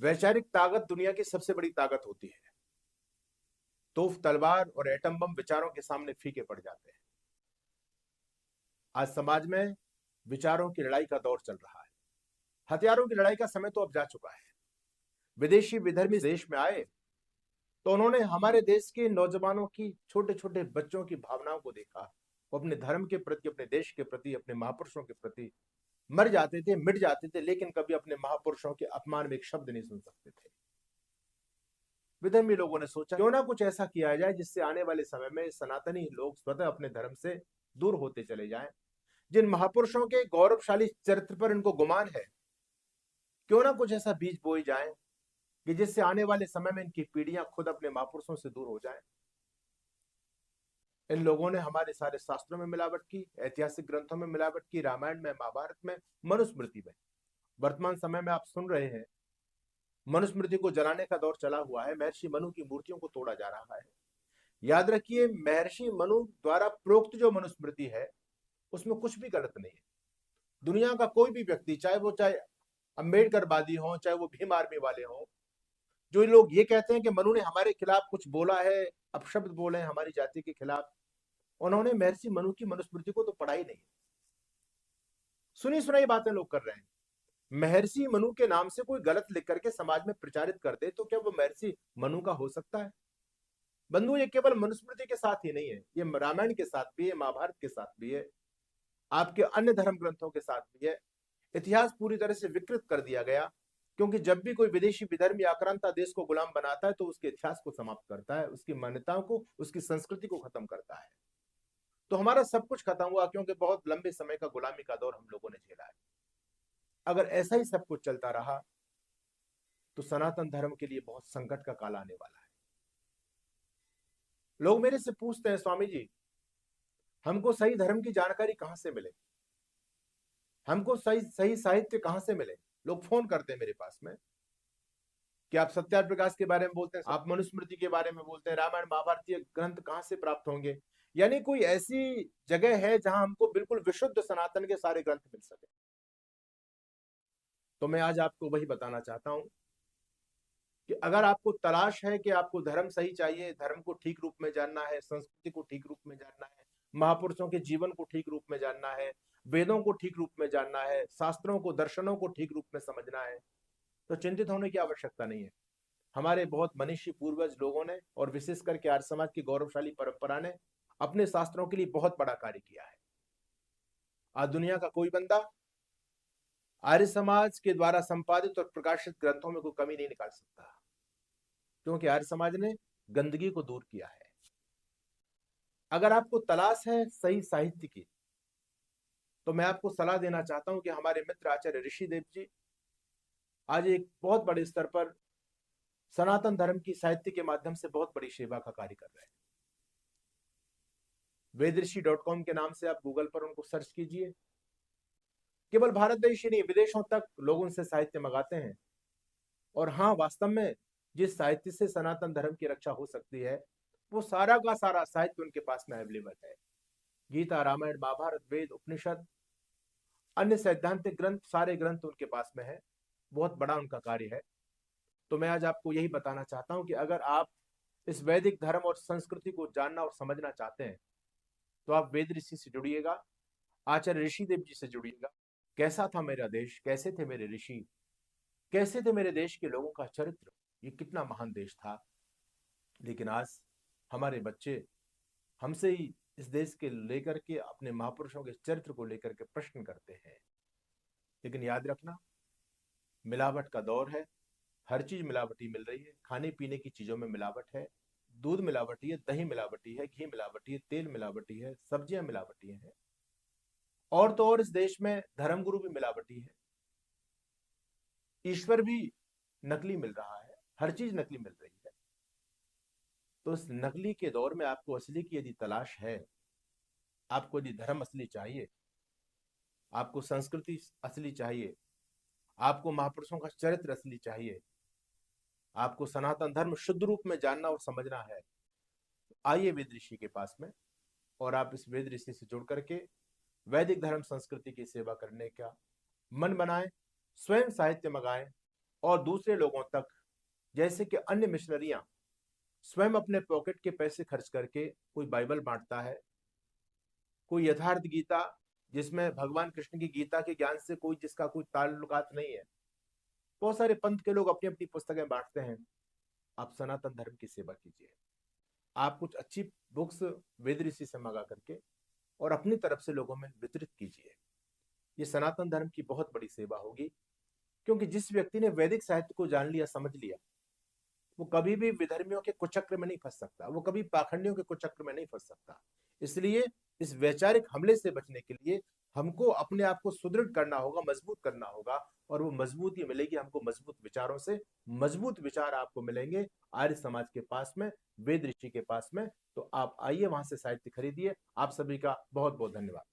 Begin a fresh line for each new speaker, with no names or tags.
वैचारिक ताकत दुनिया की सबसे बड़ी ताकत होती है। तोफ, तलवार और एटम बम विचारों के सामने फीके पड़ जाते हैं। आज समाज में विचारों की लड़ाई का दौर चल रहा है। हथियारों की लड़ाई का समय तो अब जा चुका है। विदेशी विधर्मी देश में आए तो उन्होंने हमारे देश के नौजवानों की, छोटे छोटे बच्चों की भावनाओं को देखा। वो अपने धर्म के प्रति, अपने देश के प्रति, अपने महापुरुषों के प्रति मर जाते थे, मिट जाते थे, लेकिन कभी अपने महापुरुषों के अपमान में एक शब्द नहीं सुन सकते थे। विधर्मी लोगों ने सोचा क्यों ना कुछ ऐसा किया जाए जिससे आने वाले समय में सनातनी लोग स्वतः अपने धर्म से दूर होते चले जाएं। जिन महापुरुषों के गौरवशाली चरित्र पर इनको गुमान है, क्यों ना कुछ ऐसा बीज बोई जाए कि जिससे आने वाले समय में इनकी पीढ़ियां खुद अपने महापुरुषों से दूर हो जाएं। इन लोगों ने हमारे सारे शास्त्रों में मिलावट की, ऐतिहासिक ग्रंथों में मिलावट की, रामायण में, महाभारत में, मनुस्मृति में। वर्तमान समय में आप सुन रहे हैं, मनुस्मृति को जलाने का दौर चला हुआ है। महर्षि मनु की मूर्तियों को तोड़ा जा रहा है। याद रखिए, महर्षि मनु द्वारा प्रोक्त जो मनुस्मृति है उसमें कुछ भी गलत नहीं है। दुनिया का कोई भी व्यक्ति, चाहे अम्बेडकरवादी हो, चाहे वो भीम आर्मी वाले हो, जो लोग ये कहते हैं कि मनु ने हमारे खिलाफ कुछ बोला है, अपशब्द बोले हैं हमारी जाति के खिलाफ, उन्होंने महर्षि मनु की मनुस्मृति को तो पढ़ा ही नहीं। सुनी सुनाई बातें लोग कर रहे हैं। महर्षि मनु के नाम से कोई गलत लिख करके समाज में प्रचारित कर दे तो क्या वो महर्षि मनु का हो सकता है? बंधु, ये केवल मनुस्मृति के साथ ही नहीं है, ये रामायण के साथ भी है, महाभारत के साथ भी है, आपके अन्य धर्म ग्रंथों के साथ भी है। इतिहास पूरी तरह से विकृत कर दिया गया, क्योंकि जब भी कोई विदेशी विधर्मी आक्रांता देश को गुलाम बनाता है तो उसके इतिहास को समाप्त करता है, उसकी मान्यताओं को, उसकी संस्कृति को खत्म करता है। तो हमारा सब कुछ खत्म हुआ, क्योंकि बहुत लंबे समय का गुलामी का दौर हम लोगों ने झेला है। अगर ऐसा ही सब कुछ चलता रहा तो सनातन धर्म के लिए बहुत संकट का काल आने वाला है। लोग मेरे से पूछते हैं, स्वामी जी, हमको सही धर्म की जानकारी कहां से मिले, हमको सही सही साहित्य कहां से मिले? लोग फोन करते हैं मेरे पास में कि आप सत्यार्थ प्रकाश के बारे में बोलते हैं, आप मनुस्मृति के बारे में बोलते हैं, रामायण महाभारतीय ग्रंथ कहां से प्राप्त होंगे? यानी कोई ऐसी जगह है जहां हमको बिल्कुल विशुद्ध सनातन के सारे ग्रंथ मिल सके? तो मैं आज आपको वही बताना चाहता हूं कि अगर आपको तलाश है कि आपको धर्म सही चाहिए, धर्म को ठीक रूप में जानना है, संस्कृति को ठीक रूप में जानना है, महापुरुषों के जीवन को ठीक रूप में जानना है, वेदों को ठीक रूप में जानना है, शास्त्रों को, दर्शनों को ठीक रूप में समझना है, तो चिंतित होने की आवश्यकता नहीं है। हमारे बहुत मनीषी पूर्वज लोगों ने, और विशेष करके आर्य समाज की गौरवशाली परंपरा ने अपने शास्त्रों के लिए बहुत बड़ा कार्य किया है। आज दुनिया का कोई बंदा आर्य समाज के द्वारा संपादित और प्रकाशित ग्रंथों में कोई कमी नहीं निकाल सकता, क्योंकि आर्य समाज ने गंदगी को दूर किया है। अगर आपको तलाश है सही साहित्य की, तो मैं आपको सलाह देना चाहता हूं कि हमारे मित्र आचार्य ऋषिदेव जी आज एक बहुत बड़े स्तर पर सनातन धर्म की साहित्य के माध्यम से बहुत बड़ी सेवा का कार्य कर रहे हैं। वेदऋषि.com के नाम से आप गूगल पर उनको सर्च कीजिए। केवल भारत देश ही नहीं, विदेशों तक लोग उनसे साहित्य मंगाते हैं। और हाँ, वास्तव में जिस साहित्य से सनातन धर्म की रक्षा हो सकती है, वो सारा का सारा साहित्य उनके पास में अवेलेबल है। गीता, रामायण, महाभारत, वेद, उपनिषद, अन्य सैद्धांतिक ग्रंथ, सारे ग्रंथ उनके पास में है। बहुत बड़ा उनका कार्य है। तो मैं आज आपको यही बताना चाहता हूं कि अगर आप इस वैदिक धर्म और संस्कृति को जानना और समझना चाहते हैं तो आप वेद ऋषि से जुड़िएगा, आचार्य ऋषिदेव जी से जुड़िएगा। कैसा था मेरा देश, कैसे थे मेरे ऋषि, कैसे थे मेरे देश के लोगों का चरित्र, ये कितना महान देश था। लेकिन आज हमारे बच्चे हमसे ही इस देश के लेकर के, अपने महापुरुषों के चरित्र को लेकर के प्रश्न करते हैं। लेकिन याद रखना, मिलावट का दौर है, हर चीज मिलावटी मिल रही है। खाने पीने की चीजों में मिलावट है, दूध मिलावटी है, दही मिलावटी है, घी मिलावटी है, तेल मिलावटी है, सब्जियां मिलावटी हैं। और तो और इस देश में धर्मगुरु भी मिलावटी है, ईश्वर भी नकली मिल रहा है, हर चीज नकली मिल रही है। तो इस नकली के दौर में आपको असली की यदि तलाश है, आपको यदि धर्म असली चाहिए, आपको संस्कृति असली चाहिए, आपको महापुरुषों का चरित्र असली चाहिए, आपको सनातन धर्म शुद्ध रूप में जानना और समझना है, तो आइए वेद ऋषि के पास में, और आप इस वेद ऋषि से जुड़ करके वैदिक धर्म संस्कृति की सेवा करने का मन बनाएं, स्वयं साहित्य मंगाएं, और दूसरे लोगों तक, जैसे कि अन्य मिशनरियां स्वयं अपने पॉकेट के पैसे खर्च करके कोई बाइबल बांटता है, कोई यथार्थ गीता जिसमें भगवान कृष्ण की गीता के ज्ञान से कोई जिसका कोई ताल्लुकात नहीं है। बहुत सारे पंथ के लोग अपनी अपनी पुस्तकें बांटते हैं। आप सनातन धर्म की सेवा कीजिए। आप कुछ अच्छी बुक्स वेद ऋषि से मंगा करके और अपनी तरफ से लोगों में वितरित कीजिए। ये सनातन धर्म की बहुत बड़ी सेवा होगी, क्योंकि जिस व्यक्ति ने वैदिक साहित्य को जान लिया, समझ लिया, वो कभी भी विधर्मियों के कुचक्र में नहीं फंस सकता, वो कभी पाखंडियों के कुचक्र में नहीं फंस सकता। इसलिए इस वैचारिक हमले से बचने के लिए हमको अपने आप को सुदृढ़ करना होगा, मजबूत करना होगा। और वो मजबूती मिलेगी हमको मजबूत विचारों से। मजबूत विचार आपको मिलेंगे आर्य समाज के पास में, वेद ऋषि के पास में। तो आप आइए, वहां से साहित्य खरीदिए। आप सभी का बहुत बहुत धन्यवाद।